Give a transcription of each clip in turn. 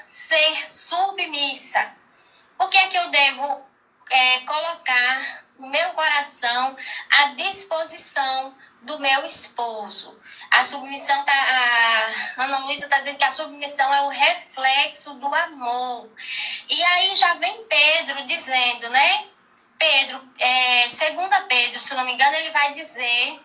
ser submissa? Por que é que eu devo colocar o meu coração à disposição do meu esposo? A submissão, a Ana Luísa está dizendo que a submissão é o reflexo do amor. E aí já vem Pedro dizendo, né? Pedro, 2 Pedro, se não me engano, ele vai dizer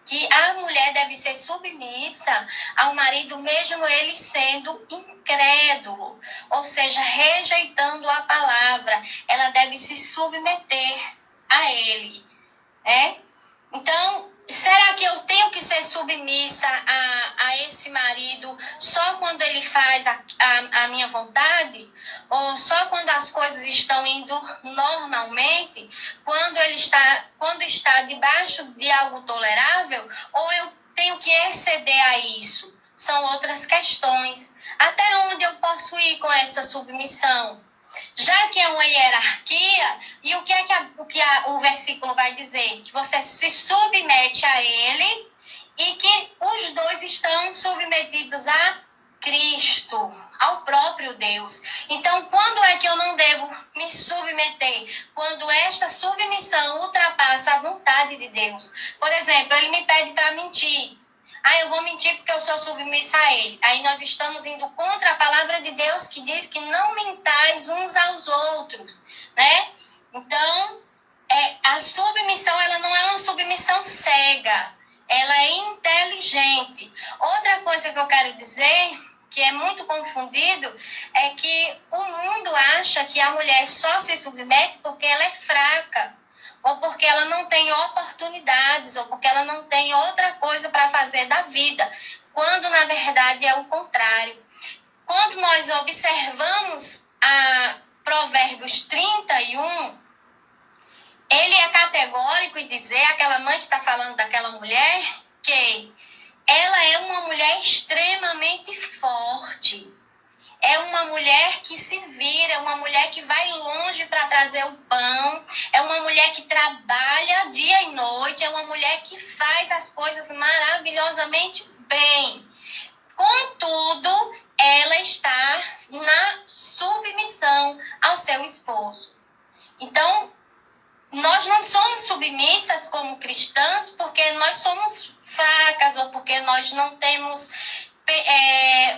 que a mulher deve ser submissa ao marido, mesmo ele sendo incrédulo, ou seja, rejeitando a palavra. Ela deve se submeter a ele, né? Então, será que eu tenho que ser submissa a esse marido só quando ele faz a minha vontade? Ou só quando as coisas estão indo normalmente? Quando está debaixo de algo tolerável? Ou eu tenho que exceder a isso? São outras questões. Até onde eu posso ir com essa submissão? Já que é uma hierarquia, e o que o versículo vai dizer? Que você se submete a ele e que os dois estão submetidos a Cristo, ao próprio Deus. Então, quando é que eu não devo me submeter? Quando esta submissão ultrapassa a vontade de Deus. Por exemplo, ele me pede para mentir. Eu vou mentir porque eu sou submissa a ele. Aí nós estamos indo contra a palavra de Deus que diz que não mentais uns aos outros, né? Então, a submissão, ela não é uma submissão cega. Ela é inteligente. Outra coisa que eu quero dizer, que é muito confundido, é que o mundo acha que a mulher só se submete porque ela é fraca, ou porque ela não tem oportunidades, ou porque ela não tem outra coisa para fazer da vida, quando na verdade é o contrário. Quando nós observamos a Provérbios 31, ele é categórico em dizer, aquela mãe que está falando daquela mulher, que ela é uma mulher extremamente forte. É uma mulher que se vira, é uma mulher que vai longe para trazer o pão, é uma mulher que trabalha dia e noite, é uma mulher que faz as coisas maravilhosamente bem. Contudo, ela está na submissão ao seu esposo. Então, nós não somos submissas como cristãs porque nós somos fracas ou porque nós não temos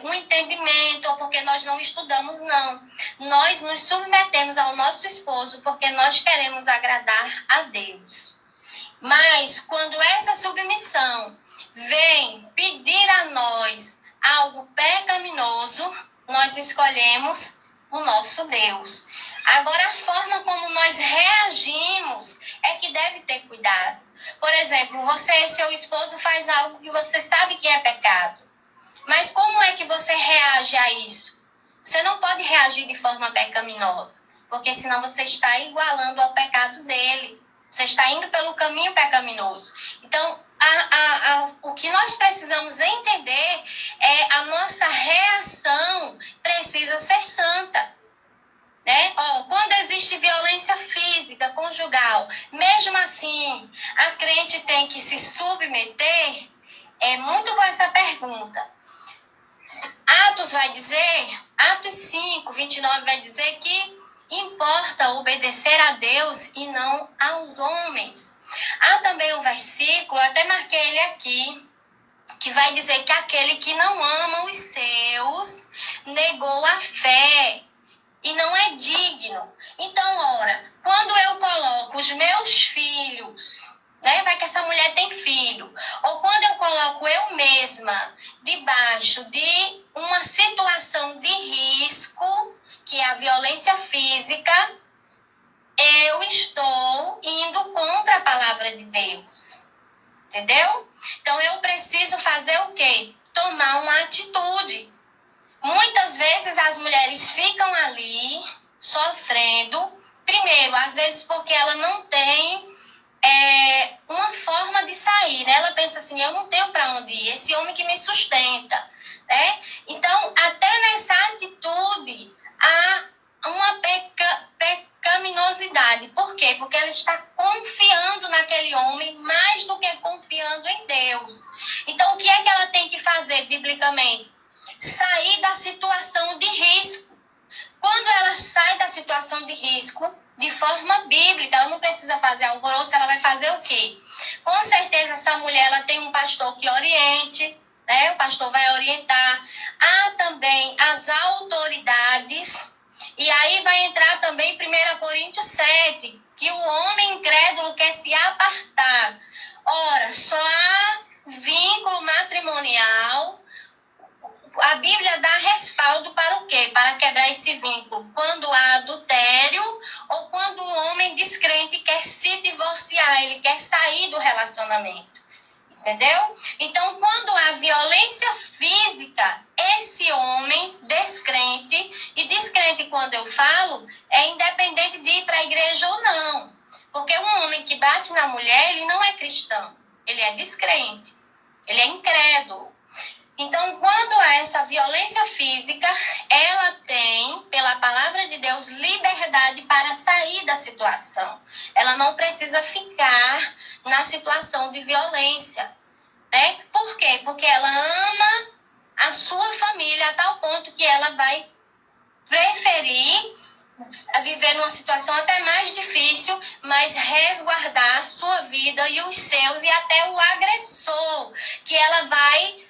um entendimento ou porque nós não estudamos, não. Nós nos submetemos ao nosso esposo porque nós queremos agradar a Deus. Mas quando essa submissão vem pedir a nós algo pecaminoso, nós escolhemos o nosso Deus. Agora, a forma como nós reagimos é que deve ter cuidado. Por exemplo, você e seu esposo faz algo que você sabe que é pecado. Mas como é que você reage a isso? Você não pode reagir de forma pecaminosa, porque senão você está igualando ao pecado dele. Você está indo pelo caminho pecaminoso. Então, o que nós precisamos entender é a nossa reação precisa ser santa. Né? Quando existe violência física, conjugal, mesmo assim, a crente tem que se submeter? É muito boa essa pergunta. Atos 5, 29 vai dizer que importa obedecer a Deus e não aos homens. Há também um versículo, até marquei ele aqui, que vai dizer que aquele que não ama os seus negou a fé e não é digno. Então, ora, quando eu coloco os meus filhos, né, vai que essa mulher tem filho, ou quando eu coloco eu mesma debaixo de uma situação de risco, que é a violência física, eu estou indo contra a palavra de Deus. Entendeu? Então, eu preciso fazer o quê? Tomar uma atitude. Muitas vezes as mulheres ficam ali sofrendo, primeiro, às vezes porque ela não tem uma forma de sair, né? Ela pensa assim, eu não tenho para onde ir, esse homem que me sustenta, né? Então, até nessa atitude, há uma pecaminosidade. Por quê? Porque ela está confiando naquele homem mais do que confiando em Deus. Então, o que é que ela tem que fazer biblicamente? sair da situação de risco. Quando ela sai da situação de risco, de forma bíblica, ela não precisa fazer alvoroço, ela vai fazer o quê? Com certeza essa mulher ela tem um pastor que oriente, né? O pastor vai orientar. Há também as autoridades, e aí vai entrar também 1 Coríntios 7, que o homem incrédulo quer se apartar. Ora, só há vínculo matrimonial. A Bíblia dá respaldo para o quê? Para quebrar esse vínculo. Quando há adultério ou quando o homem descrente quer se divorciar, ele quer sair do relacionamento. Entendeu? Então, quando há violência física, esse homem descrente, e descrente quando eu falo, é independente de ir para a igreja ou não. Porque um homem que bate na mulher, ele não é cristão. Ele é descrente. Ele é incrédulo. Então, quando há essa violência física, ela tem, pela palavra de Deus, liberdade para sair da situação. Ela não precisa ficar na situação de violência, né? Por quê? Porque ela ama a sua família a tal ponto que ela vai preferir viver numa situação até mais difícil, mas resguardar sua vida e os seus e até o agressor, que ela vai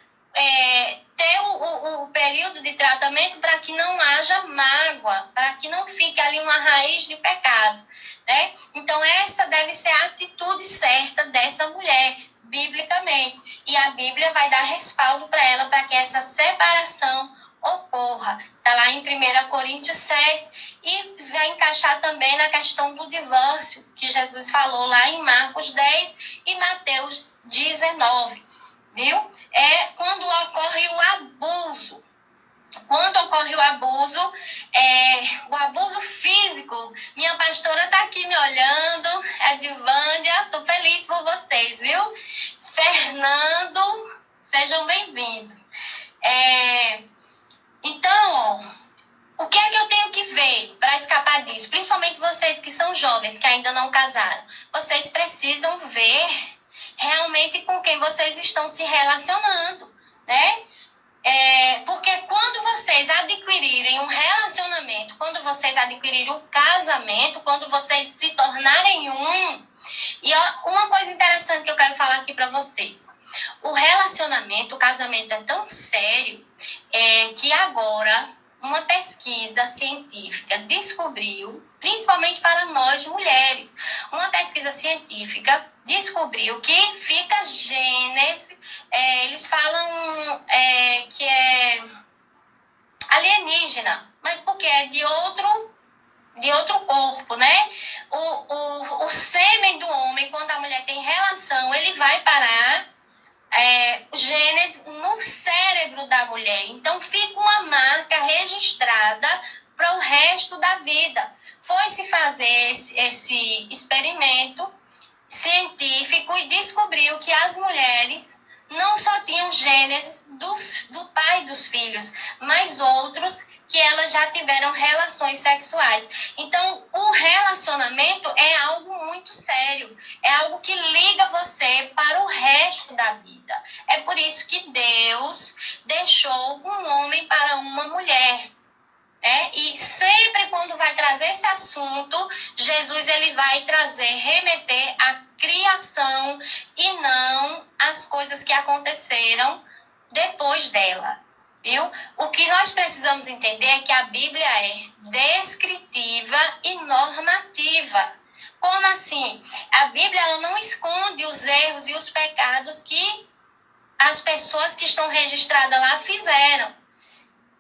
ter o período de tratamento para que não haja mágoa, para que não fique ali uma raiz de pecado, né? Então, essa deve ser a atitude certa dessa mulher, biblicamente. E a Bíblia vai dar respaldo para ela, para que essa separação ocorra. Está lá em 1 Coríntios 7 e vai encaixar também na questão do divórcio, que Jesus falou lá em Marcos 10 e Mateus 19, viu? É quando ocorre o abuso. Quando ocorre o abuso físico, minha pastora está aqui me olhando, a Divânia, estou feliz por vocês, viu? Fernando, sejam bem-vindos. Então, o que é que eu tenho que ver para escapar disso? Principalmente vocês que são jovens, que ainda não casaram. Vocês precisam ver realmente com quem vocês estão se relacionando, né? Porque quando vocês adquirirem um relacionamento, quando vocês adquirirem um casamento, quando vocês se tornarem um... E ó, uma coisa interessante que eu quero falar aqui para vocês. O relacionamento, o casamento é tão sério que agora uma pesquisa científica descobriu, principalmente para nós mulheres, uma pesquisa científica descobriu que fica genes, eles falam que é alienígena, mas porque é de outro corpo, né? O sêmen do homem, quando a mulher tem relação, ele vai parar genes no cérebro da mulher. Então, fica uma marca registrada para o resto da vida. Foi-se fazer esse experimento científico e descobriu que as mulheres não só tinham genes do pai dos filhos, mas outros que elas já tiveram relações sexuais. Então, o relacionamento é algo muito sério, é algo que liga você para o resto da vida. É por isso que Deus deixou um homem para uma mulher. E sempre quando vai trazer esse assunto, Jesus ele vai remeter à criação e não às coisas que aconteceram depois dela, viu? O que nós precisamos entender é que a Bíblia é descritiva e normativa. Como assim? A Bíblia ela não esconde os erros e os pecados que as pessoas que estão registradas lá fizeram.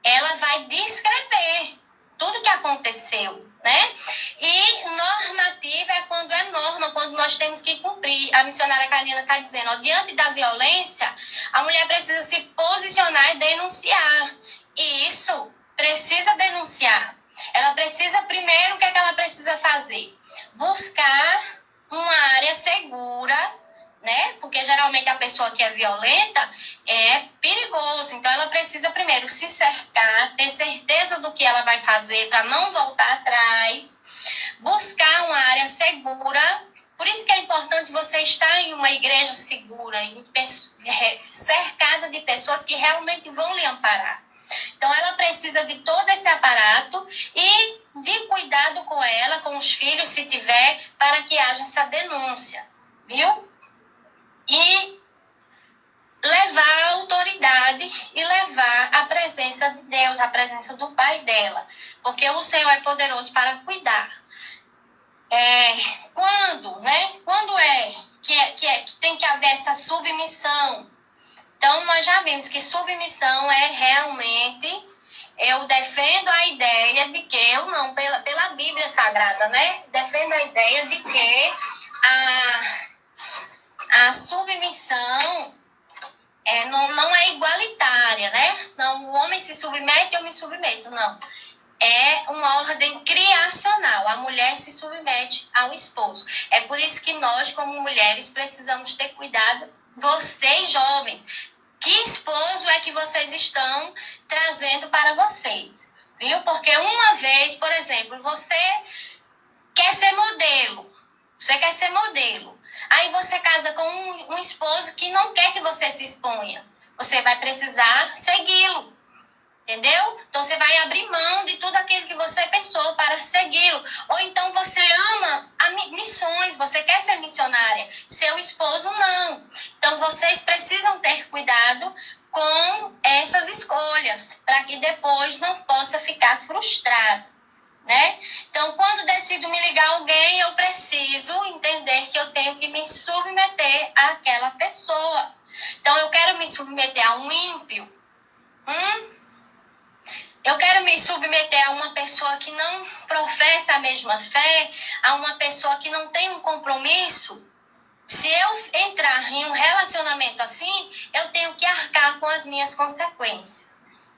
Ela vai descrever tudo que aconteceu, né? E normativa é quando é norma, quando nós temos que cumprir. A missionária Karina está dizendo, diante da violência, a mulher precisa se posicionar e denunciar. E isso precisa denunciar. Ela precisa, primeiro, o que ela precisa fazer? Buscar uma área segura, né? Porque geralmente a pessoa que é violenta é perigoso. Então ela precisa primeiro se cercar, ter certeza do que ela vai fazer para não voltar atrás, buscar uma área segura. Por isso que é importante você estar em uma igreja segura, cercada de pessoas que realmente vão lhe amparar. Então, ela precisa de todo esse aparato e de cuidado com ela, com os filhos, se tiver, para que haja essa denúncia, viu? E levar a autoridade e levar a presença de Deus, a presença do Pai dela, porque o Senhor é poderoso para cuidar. Quando que tem que haver essa submissão? Então, nós já vimos que submissão é realmente, eu defendo a ideia de que, eu não, pela Bíblia Sagrada, né? Defendo a ideia de que a submissão não é igualitária, né? Não, o homem se submete, eu me submeto, não. É uma ordem criacional. A mulher se submete ao esposo. É por isso que nós, como mulheres, precisamos ter cuidado. Vocês, jovens, que esposo é que vocês estão trazendo para vocês? Viu? Porque uma vez, por exemplo, você quer ser modelo. Você quer ser modelo. Aí você casa com um esposo que não quer que você se exponha. Você vai precisar segui-lo. Entendeu? Então, você vai abrir mão de tudo aquilo que você pensou para segui-lo. Ou então, você ama missões, você quer ser missionária. Seu esposo, não. Então, vocês precisam ter cuidado com essas escolhas, para que depois não possa ficar frustrado, né? Então, quando decido me ligar a alguém, eu preciso entender que eu tenho que me submeter àquela pessoa. Então, eu quero me submeter a um ímpio. Eu quero me submeter a uma pessoa que não professa a mesma fé, a uma pessoa que não tem um compromisso. Se eu entrar em um relacionamento assim, eu tenho que arcar com as minhas consequências,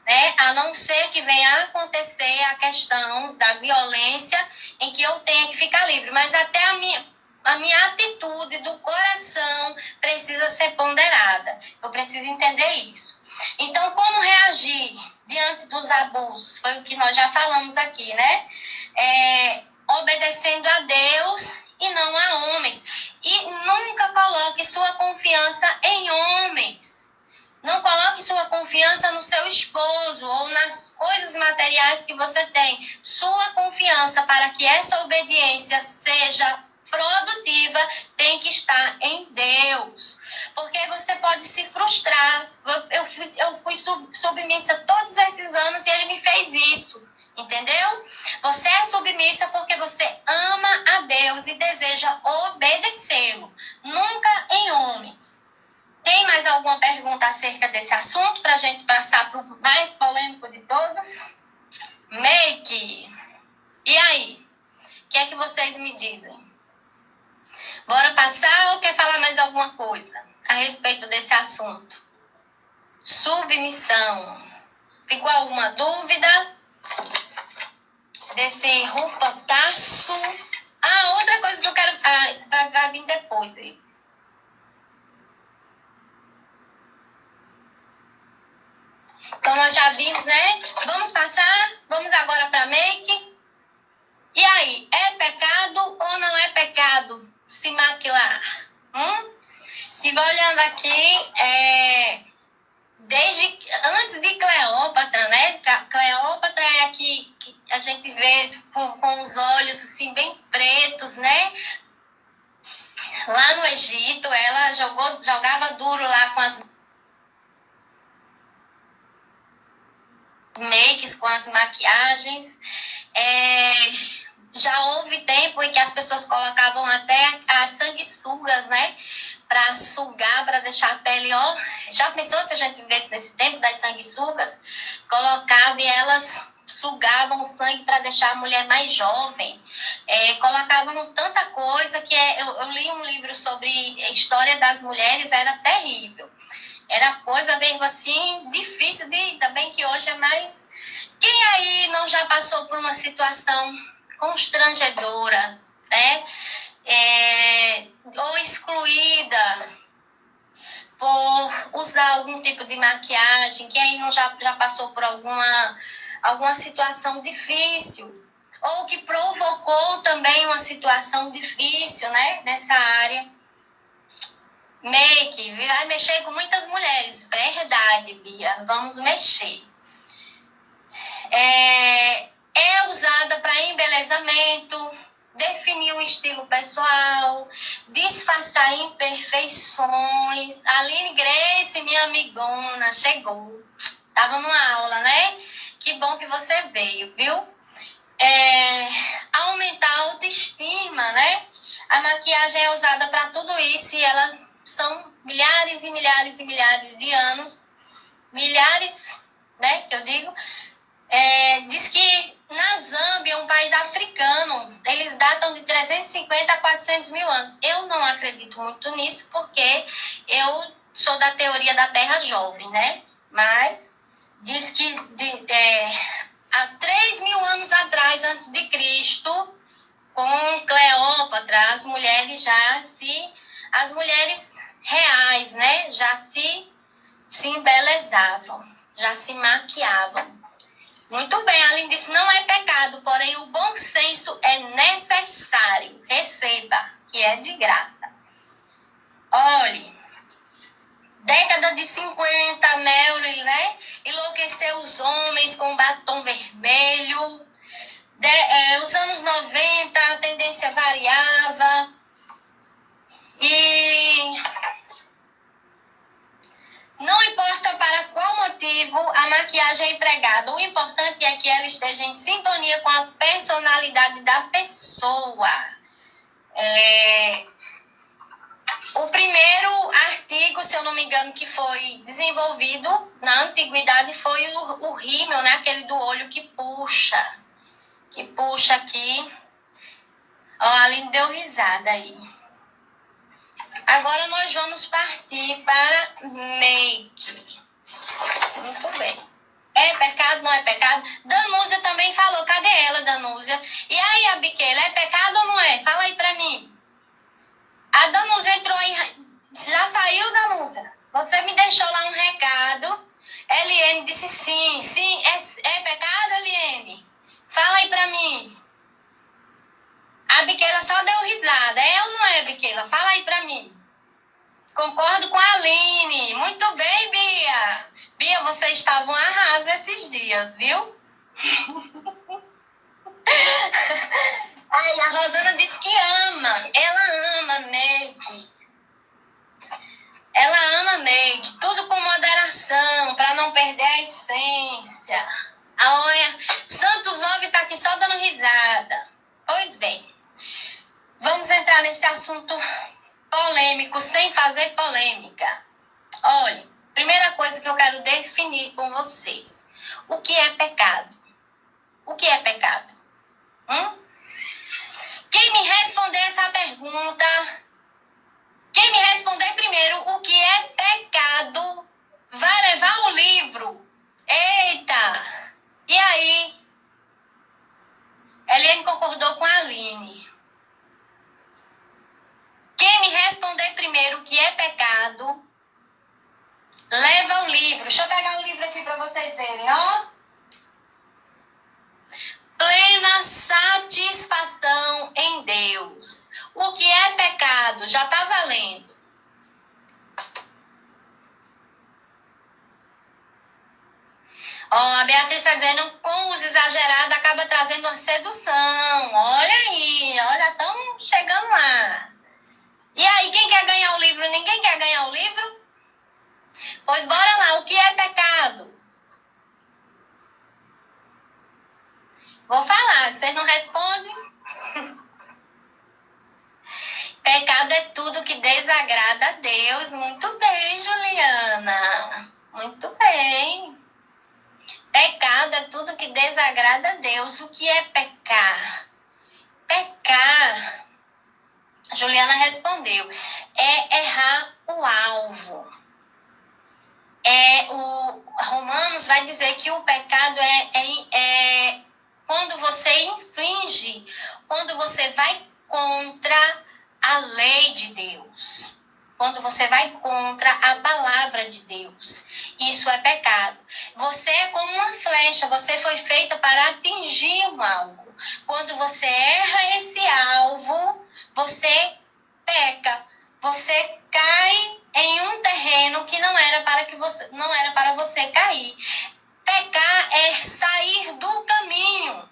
né? A não ser que venha a acontecer a questão da violência, em que eu tenha que ficar livre. Mas até a minha atitude do coração precisa ser ponderada. Eu preciso entender isso. Então, como reagir diante dos abusos? Foi o que nós já falamos aqui, né? Obedecendo a Deus e não a homens. E nunca coloque sua confiança em homens. Não coloque sua confiança no seu esposo ou nas coisas materiais que você tem. Sua confiança para que essa obediência seja produtiva tem que estar em Deus. Porque você pode se frustrar. Eu fui submissa todos esses anos e ele me fez isso. Entendeu? Você é submissa porque você ama a Deus e deseja obedecê-lo. Nunca em homens. Tem mais alguma pergunta acerca desse assunto para a gente passar para o mais polêmico de todos? Make. E aí? O que é que vocês me dizem? Bora passar ou quer falar mais alguma coisa a respeito desse assunto? Submissão. Ficou alguma dúvida desse rupotaço? Outra coisa que eu quero... isso vai vir depois, esse. Então, nós já vimos, né? Vamos passar? Vamos agora para make. E aí, é pecado ou não é pecado se maquilar? Estive olhando aqui, desde antes de Cleópatra, né? Cleópatra é a que a gente vê com os olhos assim, bem pretos, né? Lá no Egito, ela jogava duro lá com as makes, com as maquiagens. Já houve tempo em que as pessoas colocavam até as sanguessugas, né? Para sugar, para deixar a pele, ó. Já pensou se a gente vivesse nesse tempo das sanguessugas? Colocava e elas sugavam o sangue para deixar a mulher mais jovem. Colocavam tanta coisa que eu li um livro sobre a história das mulheres, era terrível. Era coisa mesmo assim, difícil de... Ainda bem que hoje é mais... Quem aí não já passou por uma situação constrangedora, né? Ou excluída por usar algum tipo de maquiagem? Quem aí não já passou por alguma situação difícil? Ou que provocou também uma situação difícil, né? Nessa área. Make, vai mexer com muitas mulheres. Verdade, Bia. Vamos mexer. É usada para embelezamento, definir um estilo pessoal, disfarçar imperfeições. Aline Grace, minha amigona, chegou. Estava numa aula, né? Que bom que você veio, viu? Aumentar a autoestima, né? A maquiagem é usada para tudo isso e ela são milhares e milhares e milhares de anos, milhares, né? Que eu digo. Diz que na Zâmbia, um país africano, eles datam de 350 a 400 mil anos. Eu não acredito muito nisso porque eu sou da teoria da Terra Jovem, né? Mas diz que há 3 mil anos atrás, antes de Cristo, com Cleópatra, as mulheres as mulheres reais, né? Já se embelezavam, já se maquiavam. Muito bem, a Aline disse, não é pecado, porém o bom senso é necessário. Receba, que é de graça. Olhe, década de 50, Marilyn, né? Enlouqueceu os homens com batom vermelho. Os anos 90, a tendência variava. E não importa para qual motivo a maquiagem é empregada, o importante é que ela esteja em sintonia com a personalidade da pessoa. O primeiro artigo, se eu não me engano, que foi desenvolvido na antiguidade foi o rímel, né? Aquele do olho que puxa. Que puxa aqui. Ó, a Aline deu risada aí. Agora nós vamos partir para make. Muito bem. É pecado, não é pecado? Danúzia também falou. Cadê ela, Danúzia? E aí, Abiqueira, é pecado ou não é? Fala aí pra mim. A Danúzia entrou aí. Já saiu, Danúzia? Você me deixou lá um recado. Eliane disse sim. Sim, é pecado, Eliane? Fala aí pra mim. A Biqueira só deu risada. É ou não é, Biqueira? Fala aí pra mim. Concordo com a Aline. Muito bem, Bia. Bia, vocês estavam arraso esses dias, viu? Ai, a Rosana disse que ama. Ela ama make. Ela ama make. Tudo com moderação, para não perder a essência. Olha, Santos 9 tá aqui só dando risada. Pois bem. Vamos entrar nesse assunto polêmico, sem fazer polêmica. Olha, primeira coisa que eu quero definir com vocês. O que é pecado? O que é pecado? Quem me responder essa pergunta, quem me responder primeiro o que é pecado, vai levar o livro. Eita! E aí? Eliane concordou com a Aline. Quem me responder primeiro o que é pecado, leva o livro. Deixa eu pegar o livro aqui para vocês verem, ó. Plena satisfação em Deus. O que é pecado? Já está valendo. Ó, a Beatriz está dizendo, com uso exagerado acaba trazendo uma sedução. Olha aí, olha, estamos chegando lá. E aí, quem quer ganhar o livro? Ninguém quer ganhar o livro? Pois bora lá, o que é pecado? Vou falar, vocês não respondem? Pecado é tudo que desagrada a Deus. Muito bem, Juliana. Muito bem. Pecado é tudo que desagrada a Deus. O que é pecar? Pecar, Juliana respondeu, é errar o alvo. O Romanos vai dizer que o pecado é quando você infringe, quando você vai contra a lei de Deus. Quando você vai contra a palavra de Deus. Isso é pecado. Você é como uma flecha, você foi feita para atingir um alvo. Quando você erra esse alvo, você peca. Você cai em um terreno que não era para você cair. Pecar é sair do caminho.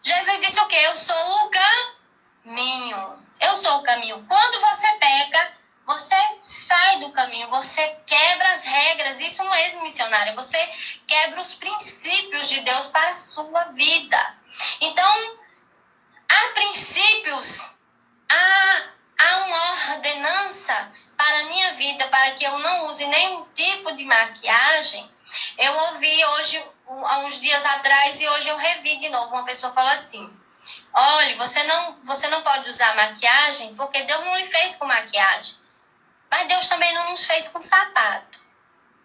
Jesus disse o quê? Eu sou o caminho. Eu sou o caminho. Quando você peca, você sai do caminho, você quebra as regras. Isso mesmo, missionária. Você quebra os princípios de Deus para a sua vida. Então, há princípios, há uma ordenança para a minha vida, para que eu não use nenhum tipo de maquiagem. Eu ouvi hoje, há uns dias atrás, e hoje eu revi de novo. Uma pessoa falou assim: olha, você não pode usar maquiagem porque Deus não lhe fez com maquiagem. Mas Deus também não nos fez com sapato.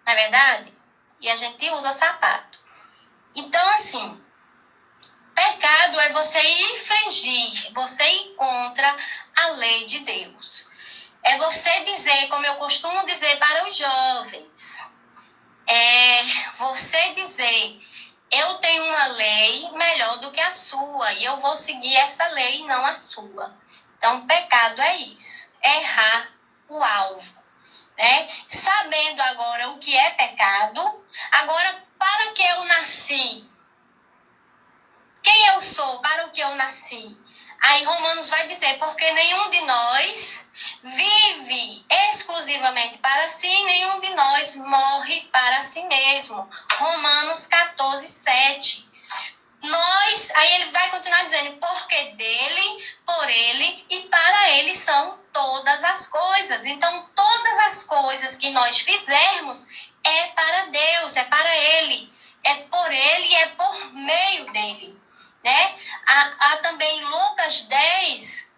Não é verdade? E a gente usa sapato. Então, assim, pecado é você infringir, você ir contra a lei de Deus. É você dizer, como eu costumo dizer para os jovens, você dizer: eu tenho uma lei melhor do que a sua e eu vou seguir essa lei e não a sua. Então, pecado é isso, é errar o alvo, né? Sabendo agora o que é pecado, agora, para que eu nasci? Quem eu sou? Para o que eu nasci? Aí Romanos vai dizer: porque nenhum de nós vive exclusivamente para si, nenhum de nós morre para si mesmo. Romanos 14, 7. Aí ele vai continuar dizendo: porque dele, por ele e para ele são todas as coisas. Então, todas as coisas que nós fizermos é para Deus, é para ele, é por ele e é por meio dele, né? Há também Lucas 10,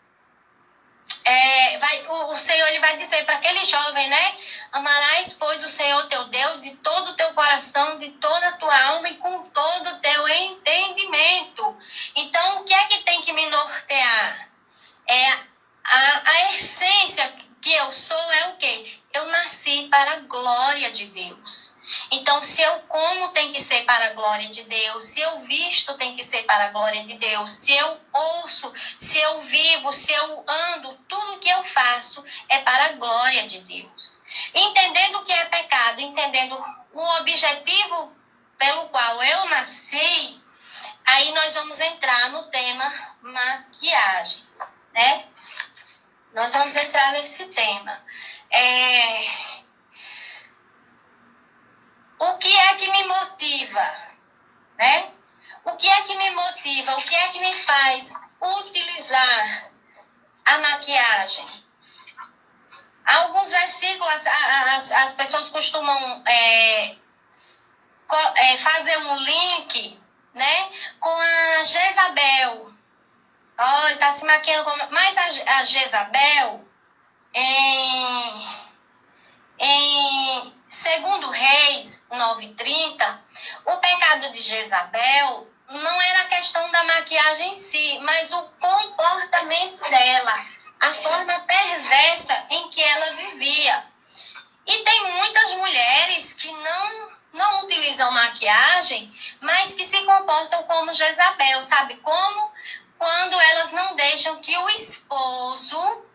o Senhor ele vai dizer para aquele jovem, né? Amarás, pois, o Senhor teu Deus de todo o teu coração, de toda a tua alma e com todo o teu entendimento. Então, o que é que tem que me nortear? A essência que eu sou é o quê? Eu nasci para a glória de Deus. Então, se eu como, tem que ser para a glória de Deus. Se eu visto, tem que ser para a glória de Deus. Se eu ouço, se eu vivo, se eu ando, tudo que eu faço é para a glória de Deus. Entendendo o que é pecado, entendendo o objetivo pelo qual eu nasci, aí nós vamos entrar no tema maquiagem, né? Nós vamos entrar nesse tema. O que é que me motiva, né? O que é que me motiva? O que é que me faz utilizar a maquiagem? Alguns versículos, as pessoas costumam fazer um link, né, com a Jezabel. Olha, está se maquiando como... Mas a Jezabel, em 2 Reis 9:30, o pecado de Jezabel não era a questão da maquiagem em si, mas o comportamento dela, a forma perversa em que ela vivia. E tem muitas mulheres que não utilizam maquiagem, mas que se comportam como Jezabel, sabe como? Quando elas não deixam que o esposo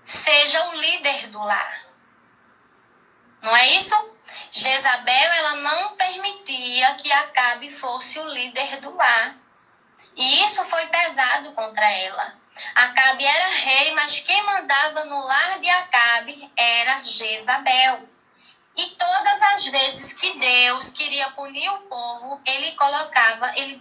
seja o líder do lar. Não é isso? Jezabel, ela não permitia que Acabe fosse o líder do lar. E isso foi pesado contra ela. Acabe era rei, mas quem mandava no lar de Acabe era Jezabel. E todas as vezes que Deus queria punir o povo, ele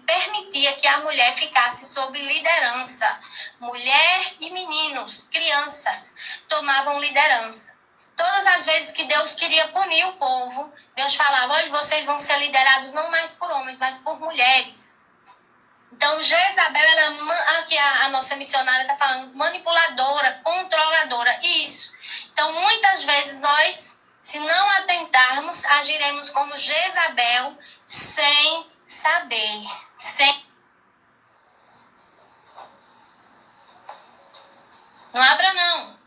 permitia que a mulher ficasse sob liderança. Mulher e meninos, crianças, tomavam liderança. Todas as vezes que Deus queria punir o povo, Deus falava: olha, vocês vão ser liderados não mais por homens, mas por mulheres. Então, Jezabel, aqui a nossa missionária está falando, manipuladora, controladora, isso. Então, muitas vezes nós, se não atentarmos, agiremos como Jezabel sem saber, Não abra, não.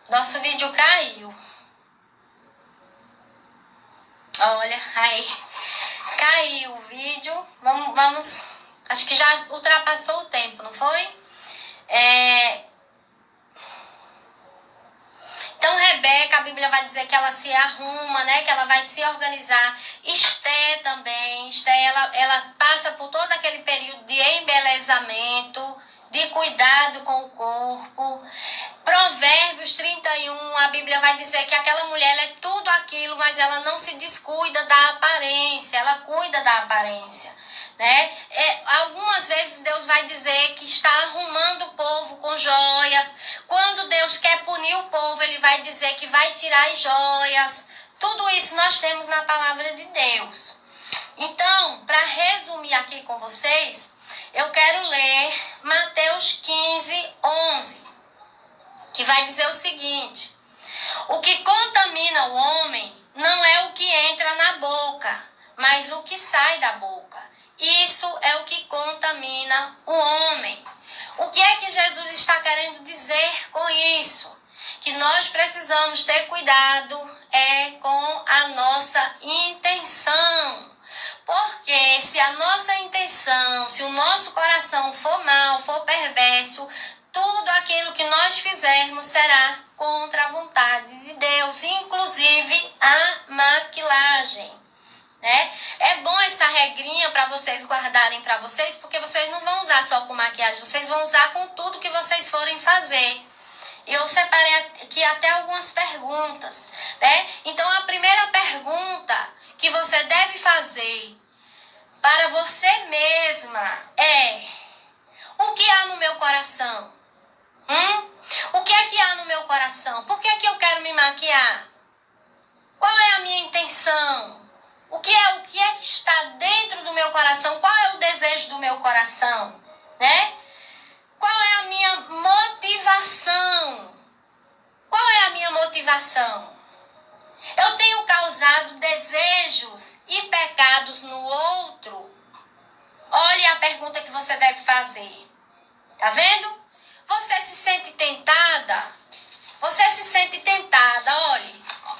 Nosso vídeo caiu. Olha, aí. Caiu o vídeo. Vamos. Acho que já ultrapassou o tempo, não foi? Então, Rebeca, a Bíblia vai dizer que ela se arruma, né? Que ela vai se organizar. Esté também. Esté, ela passa por todo aquele período de embelezamento, de cuidado com o corpo. Provérbios 31, a Bíblia vai dizer que aquela mulher ela é tudo aquilo, mas ela não se descuida da aparência, ela cuida da aparência, né? Algumas vezes Deus vai dizer que está arrumando o povo com joias. Quando Deus quer punir o povo, ele vai dizer que vai tirar as joias. Tudo isso nós temos na palavra de Deus. Então, para resumir aqui com vocês, eu quero ler Mateus 15, 11, que vai dizer o seguinte: o que contamina o homem não é o que entra na boca, mas o que sai da boca. Isso é o que contamina o homem. O que é que Jesus está querendo dizer com isso? Que nós precisamos ter cuidado com a nossa intenção. Porque se a nossa intenção, se o nosso coração for mau, for perverso, tudo aquilo que nós fizermos será contra a vontade de Deus, inclusive a maquilagem, né? É bom essa regrinha para vocês guardarem para vocês, porque vocês não vão usar só com maquiagem, vocês vão usar com tudo que vocês forem fazer. Eu separei aqui até algumas perguntas, né? Então, a primeira pergunta que você deve fazer para você mesma é: o que há no meu coração? O que é que há no meu coração? Por que é que eu quero me maquiar? Qual é a minha intenção? O que é que está dentro do meu coração? Qual é o desejo do meu coração? Né? Qual é a minha motivação? Qual é a minha motivação? Eu tenho causado desejos e pecados no outro? Olha a pergunta que você deve fazer. Tá vendo? Você se sente tentada? Você se sente tentada,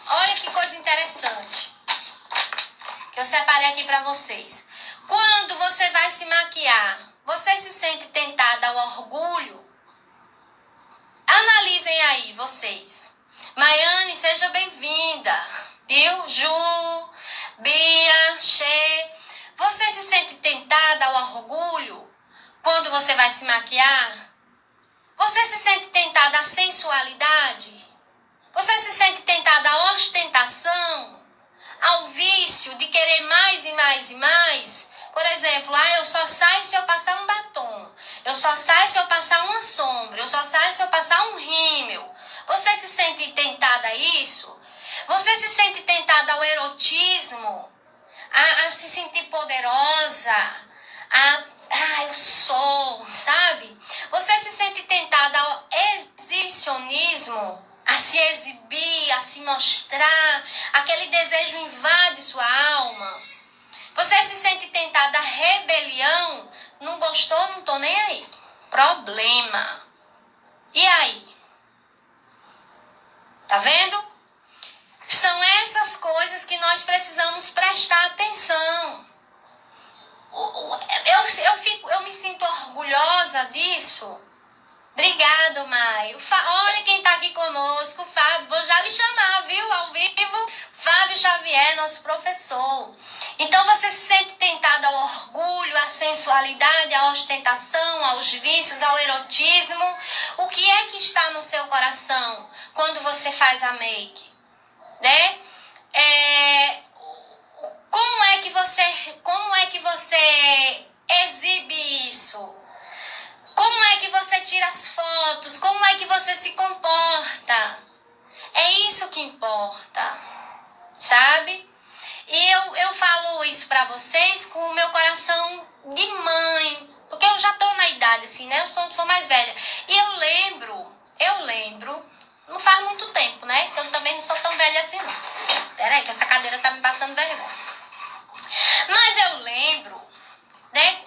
olha que coisa interessante que eu separei aqui para vocês. Quando você vai se maquiar, você se sente tentada ao orgulho? Analisem aí, vocês. Maiane, seja bem-vinda, viu? Ju, Bia, Xê. Você se sente tentada ao orgulho quando você vai se maquiar? Você se sente tentada à sensualidade? Você se sente tentada à ostentação? Ao vício de querer mais e mais e mais? Por exemplo, eu só saio se eu passar um batom. Eu só saio se eu passar uma sombra. Eu só saio se eu passar um rímel. Você se sente tentada a isso? Você se sente tentada ao erotismo? A se sentir poderosa? Eu sou, sabe? Você se sente tentada ao exibicionismo, a se exibir, a se mostrar, aquele desejo invade sua alma. Você se sente tentada à rebelião, não gostou, não tô nem aí. Problema. E aí? Tá vendo? São essas coisas que nós precisamos prestar atenção. Eu me sinto orgulhosa disso. Obrigado, Maio. Olha quem tá aqui conosco, Fábio. Vou já lhe chamar, viu? Ao vivo, Fábio Xavier, nosso professor. Então, você se sente tentada ao orgulho, à sensualidade, à ostentação, aos vícios, ao erotismo. O que é que está no seu coração quando você faz a make? Né? Como é que você exibe isso? Como é que você tira as fotos? Como é que você se comporta? É isso que importa, sabe? E eu falo isso pra vocês com o meu coração de mãe, porque eu já tô na idade assim, né? Eu sou mais velha. E eu lembro, não faz muito tempo, né? Eu também não sou tão velha assim, não. Peraí, que essa cadeira tá me passando vergonha. Mas eu lembro, né?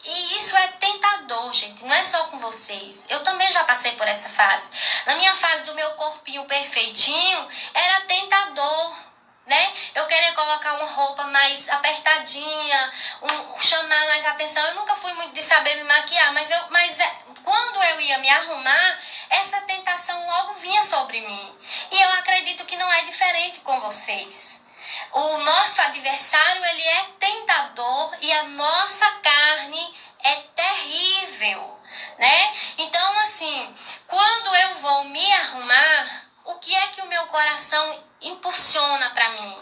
E isso é tentador, gente. Não é só com vocês. Eu também já passei por essa fase. Na minha fase do meu corpinho perfeitinho, era tentador, né? Eu querer colocar uma roupa mais apertadinha, chamar mais atenção. Eu nunca fui muito de saber me maquiar, mas quando eu ia me arrumar, essa tentação logo vinha sobre mim. E eu acredito que não é diferente com vocês. O nosso adversário, ele é tentador e a nossa carne é terrível, né? Então, assim, quando eu vou me arrumar, o que é que o meu coração impulsiona para mim?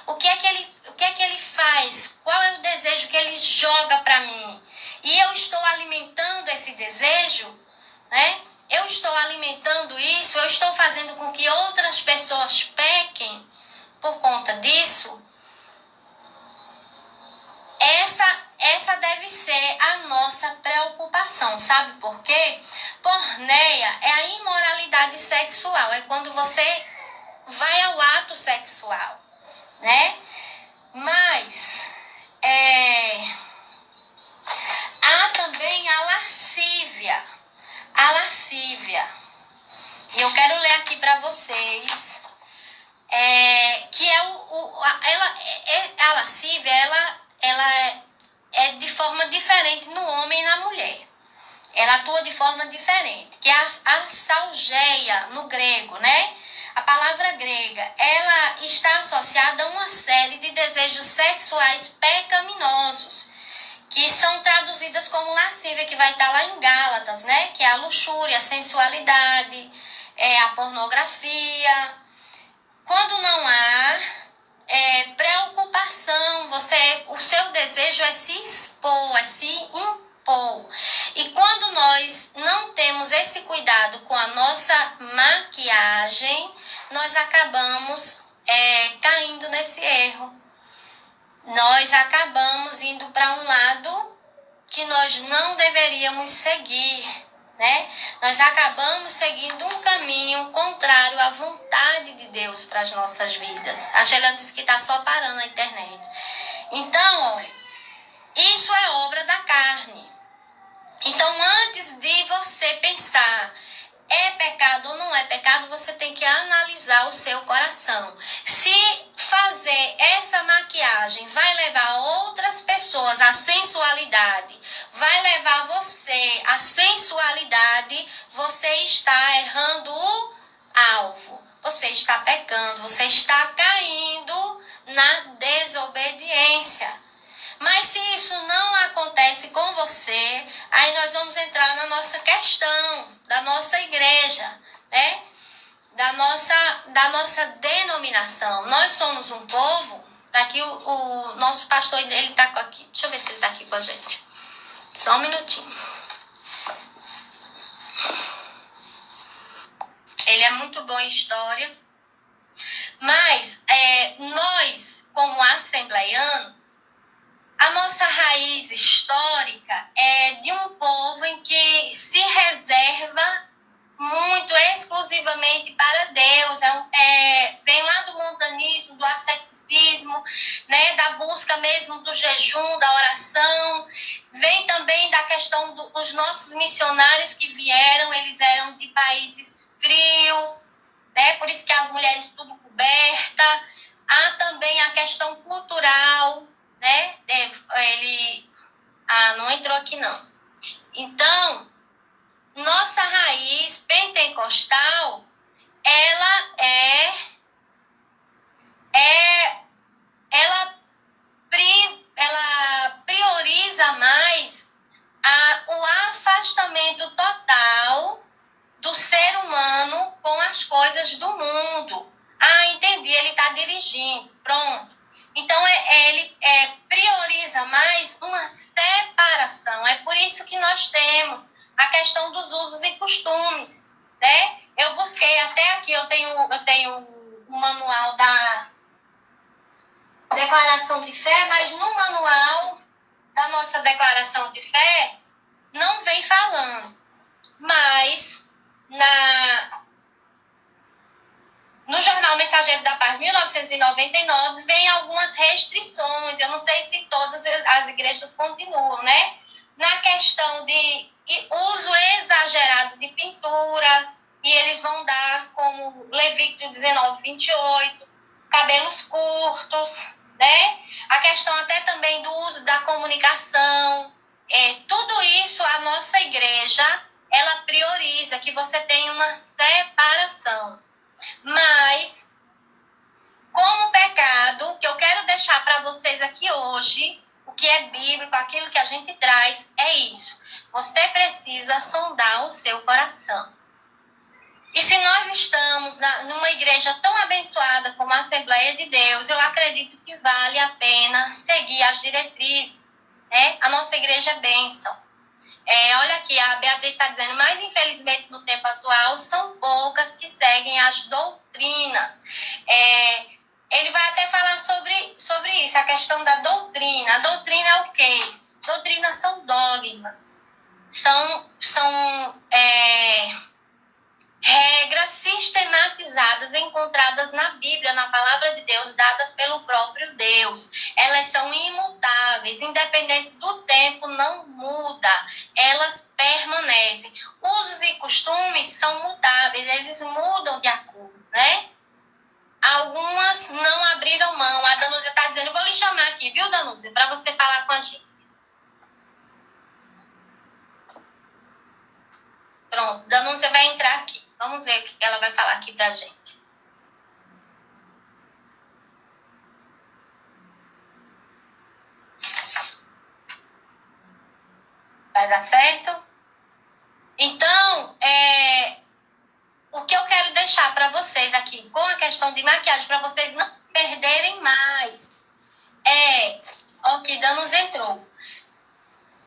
O que é que ele faz? Qual é o desejo que ele joga para mim? E eu estou alimentando esse desejo, né? Eu estou alimentando isso, eu estou fazendo com que outras pessoas pequem por conta disso. Essa deve ser a nossa preocupação. Sabe por quê? Porneia é a imoralidade sexual. É quando você vai ao ato sexual, né? Mas há também a lascívia. A lascívia. E eu quero ler aqui para vocês. Que é a lascívia, ela é de forma diferente no homem e na mulher. Ela atua de forma diferente, que é a salgeia no grego, né? A palavra grega, ela está associada a uma série de desejos sexuais pecaminosos, que são traduzidas como lascívia, que vai estar lá em Gálatas, né? Que é a luxúria, a sensualidade, a pornografia. Quando não há preocupação, o seu desejo é se expor, é se impor. E quando nós não temos esse cuidado com a nossa maquiagem, nós acabamos caindo nesse erro. Nós acabamos indo para um lado que nós não deveríamos seguir, né? Nós acabamos seguindo um caminho contrário à vontade de Deus para as nossas vidas. A Sheila disse que está só parando na internet. Então, olha, isso é obra da carne. Então, antes de você pensar é pecado ou não é pecado, você tem que analisar o seu coração. Se fazer essa maquiagem vai levar outras pessoas à sensualidade, vai levar você à sensualidade, você está errando o alvo. Você está pecando, você está caindo na desobediência. Mas se isso não acontece com você, aí nós vamos entrar na nossa questão da nossa igreja, né? Da nossa denominação. Nós somos um povo, tá aqui o nosso pastor, ele tá aqui. Deixa eu ver se ele tá aqui com a gente. Só um minutinho. Ele é muito bom em história. Mas nós, como assembleianos, a nossa raiz histórica é de um povo em que se reserva muito exclusivamente para Deus. Vem lá do montanismo, do asceticismo, né, da busca mesmo do jejum, da oração. Vem também da questão dos nossos missionários que vieram, eles eram de países frios, né, por isso que as mulheres tudo coberta. Há também a questão cultural, né? Não entrou aqui não. Então, nossa raiz pentecostal, ela prioriza mais o afastamento total do ser humano com as coisas do mundo. Entendi, ele está dirigindo, pronto. Então, ele prioriza mais uma separação. É por isso que nós temos a questão dos usos e costumes, né? Eu busquei até aqui, eu tenho o manual da declaração de fé, mas no manual da nossa declaração de fé não vem falando. Mas no Jornal Mensageiro da Paz, 1999, vem algumas restrições. Eu não sei se todas as igrejas continuam, né? Na questão de uso exagerado de pintura, e eles vão dar como Levítico 19, 28. cabelos curtos, né? A questão até também do uso da comunicação. Tudo isso a nossa igreja, ela prioriza que você tenha uma separação. Mas, como pecado, que eu quero deixar para vocês aqui hoje, o que é bíblico, aquilo que a gente traz, é isso. Você precisa sondar o seu coração. E se nós estamos numa igreja tão abençoada como a Assembleia de Deus, eu acredito que vale a pena seguir as diretrizes, né? A nossa igreja é bênção. Olha aqui, a Beatriz está dizendo, mas infelizmente no tempo atual são poucas que seguem as doutrinas. Ele vai até falar sobre isso, a questão da doutrina. A doutrina é o quê? Doutrinas são dogmas. São regras sistematizadas encontradas na Bíblia, na palavra de Deus, dadas pelo próprio Deus. Elas são imutáveis, independente do tempo, não muda. Elas permanecem. Usos e costumes são mutáveis, eles mudam de acordo, né? Algumas não abriram mão. A Danúzia está dizendo, eu vou lhe chamar aqui, viu, Danúzia, para você falar com a gente. Pronto, Danúzia vai entrar aqui. Vamos ver o que ela vai falar aqui pra gente. Vai dar certo? Então, o que eu quero deixar para vocês aqui, com a questão de maquiagem, para vocês não perderem mais, o que Danúzia entrou.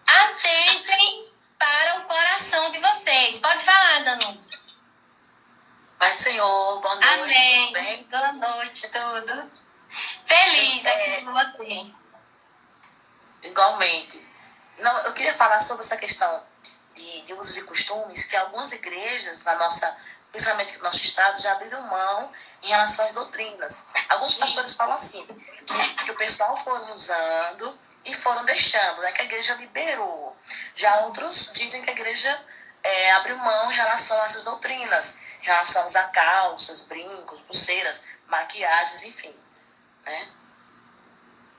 Atentem para o coração de vocês. Pode falar, Danúzia. Pai Senhor, boa noite. Amém. Tudo bem? Boa noite, tudo. Feliz aqui com você. Igualmente. Não, eu queria falar sobre essa questão de usos e costumes, que algumas igrejas, principalmente no nosso estado, já abriram mão em relação às doutrinas. Alguns pastores falam assim, que o pessoal foram usando e foram deixando, né, que a igreja liberou. Já outros dizem que a igreja abriu mão em relação a essas doutrinas, em relação a usar calças, brincos, pulseiras, maquiagens, enfim, né?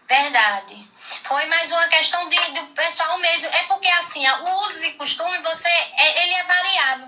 Verdade. Foi mais uma questão do pessoal mesmo. É porque, assim, o uso e costume, ele é variável.